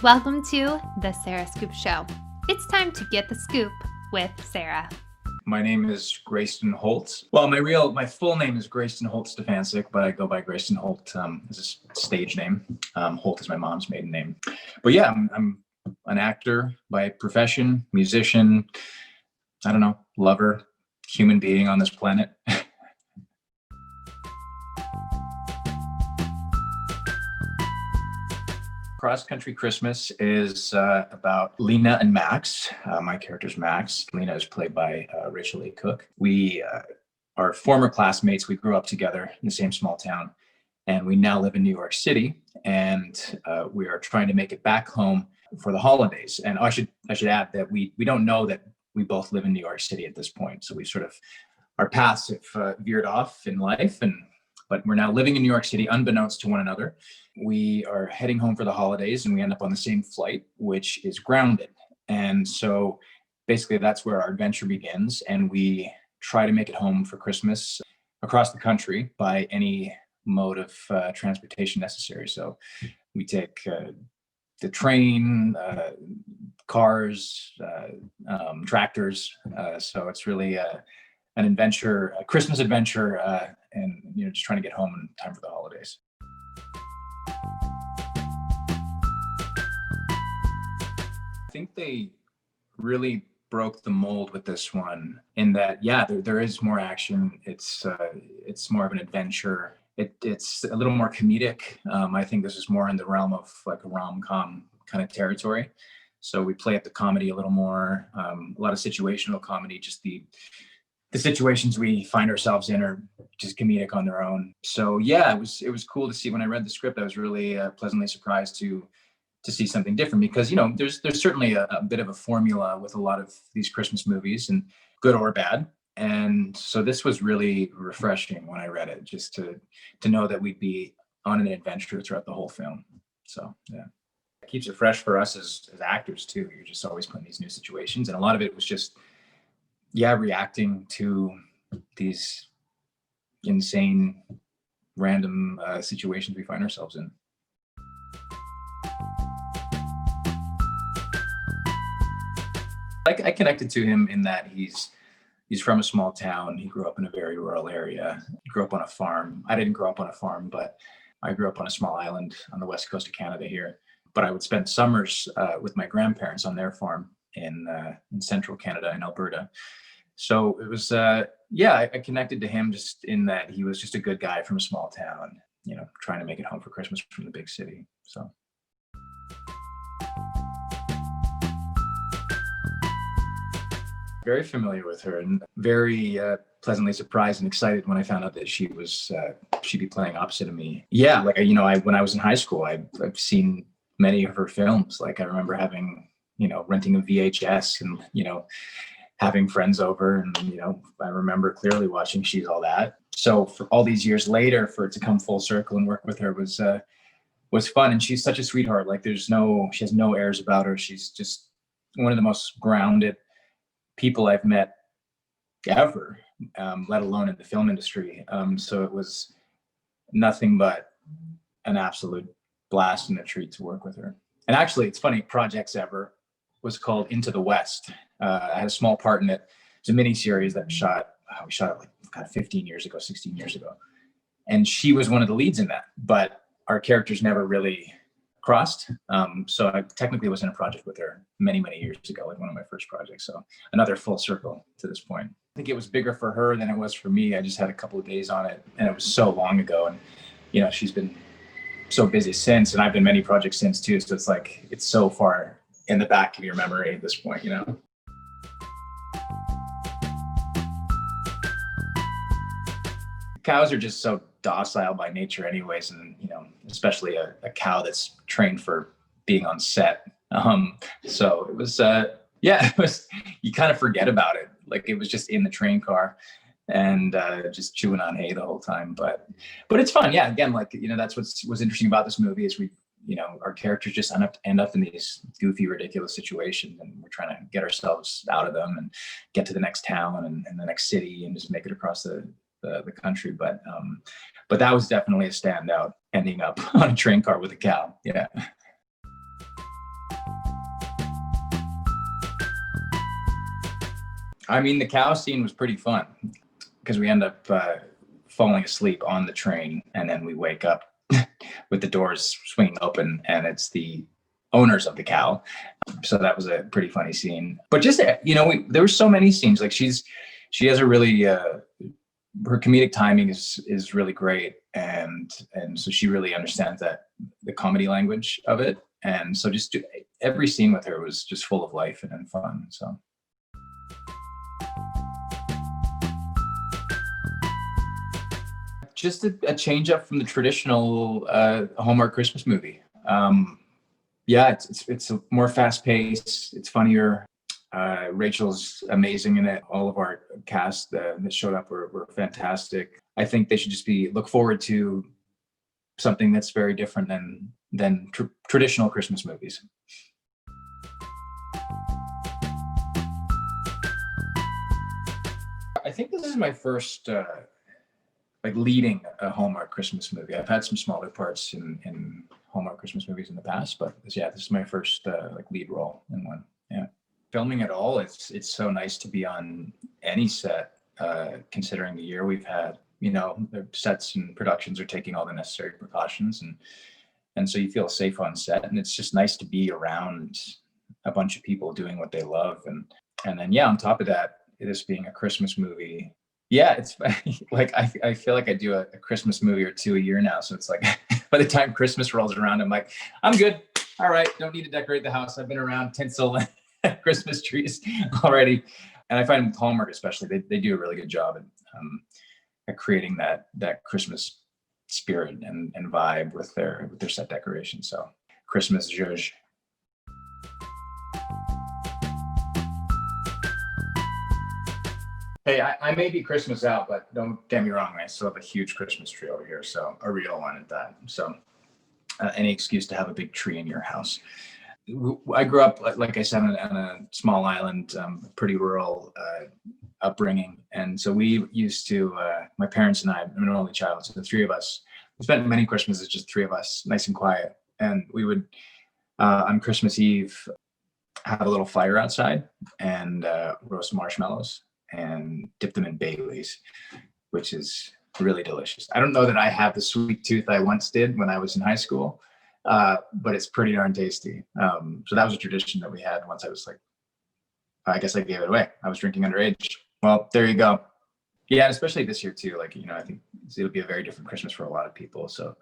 Welcome to the Sarah Scoop Show. It's time to get the scoop with Sarah. My name is Greyston Holt. Well, my full name is Greyston Holt Stefancic, but I go by Greyston Holt as a stage name. Holt is my mom's maiden name. But yeah, I'm an actor by profession, musician, I don't know, lover, human being on this planet. Cross Country Christmas is about Lena and Max. My character's Max. Lena is played by Rachael Leigh Cook. We are former classmates. We grew up together in the same small town, and we now live in New York City. And we are trying to make it back home for the holidays. And I should add that we don't know that we both live in New York City at this point. So we sort of, our paths have veered off in life, but we're now living in New York City unbeknownst to one another. We are heading home for the holidays and we end up on the same flight, which is grounded. And so basically that's where our adventure begins. And we try to make it home for Christmas across the country by any mode of transportation necessary. So we take the train, cars, tractors. So it's really an adventure, a Christmas adventure, and just trying to get home in time for the holidays. I think they really broke the mold with this one in that, yeah, there is more action. It's more of an adventure. It's a little more comedic. I think this is more in the realm of like a rom-com kind of territory. So we play up the comedy a little more, a lot of situational comedy, just the situations we find ourselves in are just comedic on their own. So yeah, it was cool to see when I read the script. I was really pleasantly surprised to see something different because there's certainly a bit of a formula with a lot of these Christmas movies, and good or bad. And so this was really refreshing when I read it, just to know that we'd be on an adventure throughout the whole film. So yeah, it keeps it fresh for us as actors too. You're just always put in these new situations, and a lot of it was just reacting to these insane, random situations we find ourselves in. I connected to him in that he's from a small town. He grew up in a very rural area. He grew up on a farm. I didn't grow up on a farm, but I grew up on a small island on the west coast of Canada here. But I would spend summers with my grandparents on their farm in central Canada, in Alberta. So it was, I connected to him just in that he was just a good guy from a small town, trying to make it home for Christmas from the big city. So. Very familiar with her and very pleasantly surprised and excited when I found out that she'd be playing opposite of me. Yeah, like when I was in high school, I've seen many of her films. Like I remember having, renting a VHS and having friends over, and I remember clearly watching She's All That. So for all these years later, for it to come full circle and work with her was fun. And she's such a sweetheart. Like she has no airs about her. She's just one of the most grounded people I've met ever, let alone in the film industry. So it was nothing but an absolute blast and a treat to work with her. And actually, it's funny, Projects Ever was called Into the West. I had a small part in it. It's a mini series that we shot it like kind of 15 years ago, 16 years ago. And she was one of the leads in that, but our characters never really crossed. So I technically was in a project with her many, many years ago, like one of my first projects. So another full circle to this point. I think it was bigger for her than it was for me. I just had a couple of days on it, and it was so long ago. And, she's been so busy since, and I've been many projects since too. So it's like, it's so far in the back of your memory at this point, Cows are just so docile by nature anyways, and especially a cow that's trained for being on set. So it was it was, you kind of forget about it, like it was just in the train car and just chewing on hay the whole time, but it's fun. Yeah, again, like that's what's interesting about this movie is our characters just end up in these goofy, ridiculous situations, and we're trying to get ourselves out of them and get to the next town and the next city and just make it across the country. But that was definitely a standout, ending up on a train car with a cow. Yeah. I mean, the cow scene was pretty fun because we end up falling asleep on the train, and then we wake up with the doors swinging open, and it's the owners of the cow. So that was a pretty funny scene. But just there were so many scenes. Like she has a really her comedic timing is really great, and so she really understands that the comedy language of it. And so just every scene with her was just full of life and fun. So. Just a change up from the traditional Hallmark Christmas movie. Yeah, it's a more fast paced. It's funnier. Rachel's amazing in it. All of our cast that showed up were fantastic. I think they should just look forward to something that's very different than traditional Christmas movies. I think this is my first leading a Hallmark Christmas movie. I've had some smaller parts in Hallmark Christmas movies in the past, but this is my first lead role in one. Yeah, filming it all, it's so nice to be on any set, considering the year we've had. The sets and productions are taking all the necessary precautions, and so you feel safe on set, and it's just nice to be around a bunch of people doing what they love, and then on top of that, this being a Christmas movie. Yeah, it's like I feel like I do a Christmas movie or two a year now. So it's like by the time Christmas rolls around, I'm like, I'm good. All right, don't need to decorate the house. I've been around tinsel and Christmas trees already. And I find with Hallmark especially, they do a really good job at creating that Christmas spirit and vibe with their set decoration. So Christmas zhuzh. Hey, I may be Christmas out, but don't get me wrong. I still have a huge Christmas tree over here, so a real one at that. So any excuse to have a big tree in your house. I grew up, like I said, on a small island, pretty rural upbringing. And so we used to, my parents and I'm an only child, so the three of us, we spent many Christmases, just three of us, nice and quiet. And we would, on Christmas Eve, have a little fire outside and roast marshmallows and dip them in Baileys, which is really delicious. I don't know that I have the sweet tooth I once did when I was in high school, but it's pretty darn tasty. So that was a tradition that we had once I was I guess I gave it away. I was drinking underage. Well, there you go. Yeah, and especially this year too. I think it'll be a very different Christmas for a lot of people. So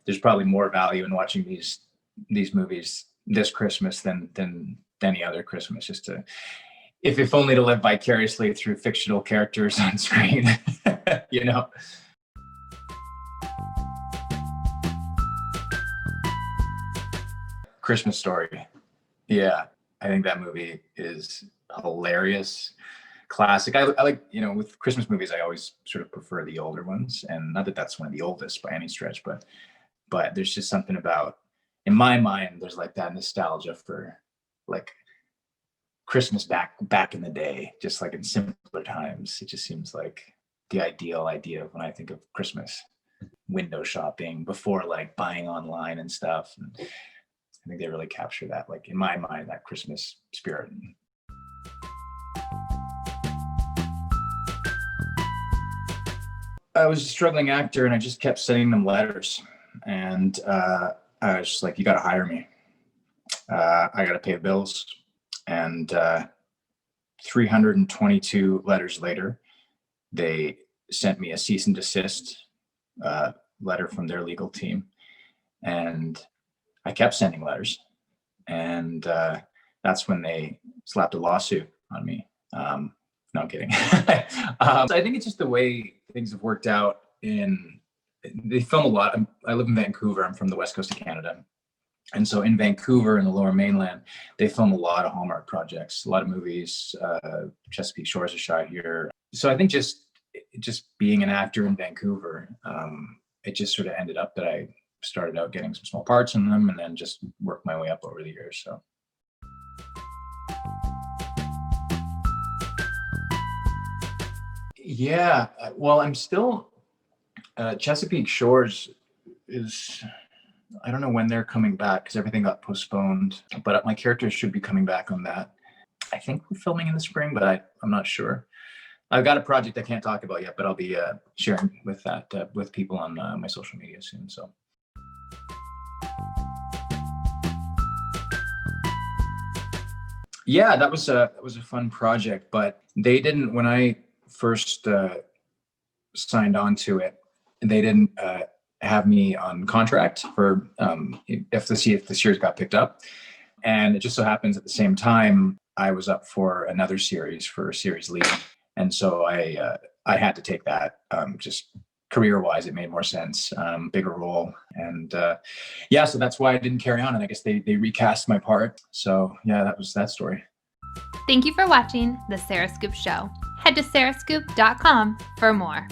there's probably more value in watching these movies this Christmas than any other Christmas, just to, if only to live vicariously through fictional characters on screen, Christmas Story. Yeah, I think that movie is hilarious. Classic. I like, with Christmas movies, I always sort of prefer the older ones, and not that that's one of the oldest by any stretch, but there's just something about, in my mind, there's that nostalgia for Christmas back in the day, just in simpler times. It just seems like the ideal idea of when I think of Christmas. Window shopping before buying online and stuff. And I think they really capture that, in my mind, that Christmas spirit. I was a struggling actor, and I just kept sending them letters, and I was just like, you got to hire me. I got to pay the bills. And 322 letters later, they sent me a cease and desist letter from their legal team. And I kept sending letters. And that's when they slapped a lawsuit on me. No, I'm kidding. So I think it's just the way things have worked out. They film a lot. I live in Vancouver. I'm from the west coast of Canada. And so in Vancouver and the Lower Mainland, they film a lot of Hallmark projects, a lot of movies. Chesapeake Shores is shot here. So I think just being an actor in Vancouver, it just sort of ended up that I started out getting some small parts in them, and then just worked my way up over the years. So. Yeah, well, I'm still, Chesapeake Shores is, I don't know when they're coming back because everything got postponed, but my character should be coming back on that. I think we're filming in the spring, but I'm not sure. I've got a project I can't talk about yet, but I'll be sharing with that with people on my social media soon. So. Yeah, that was a fun project, but they didn't, when I first signed on to it, they didn't have me on contract for if the series got picked up. And it just so happens at the same time I was up for another series for a series lead, and so I had to take that. Just career-wise, it made more sense, bigger role, and yeah, so that's why I didn't carry on. And I guess they recast my part. So yeah, that was that story. Thank you for watching The Sarah Scoop Show. Head to sarahscoop.com for more.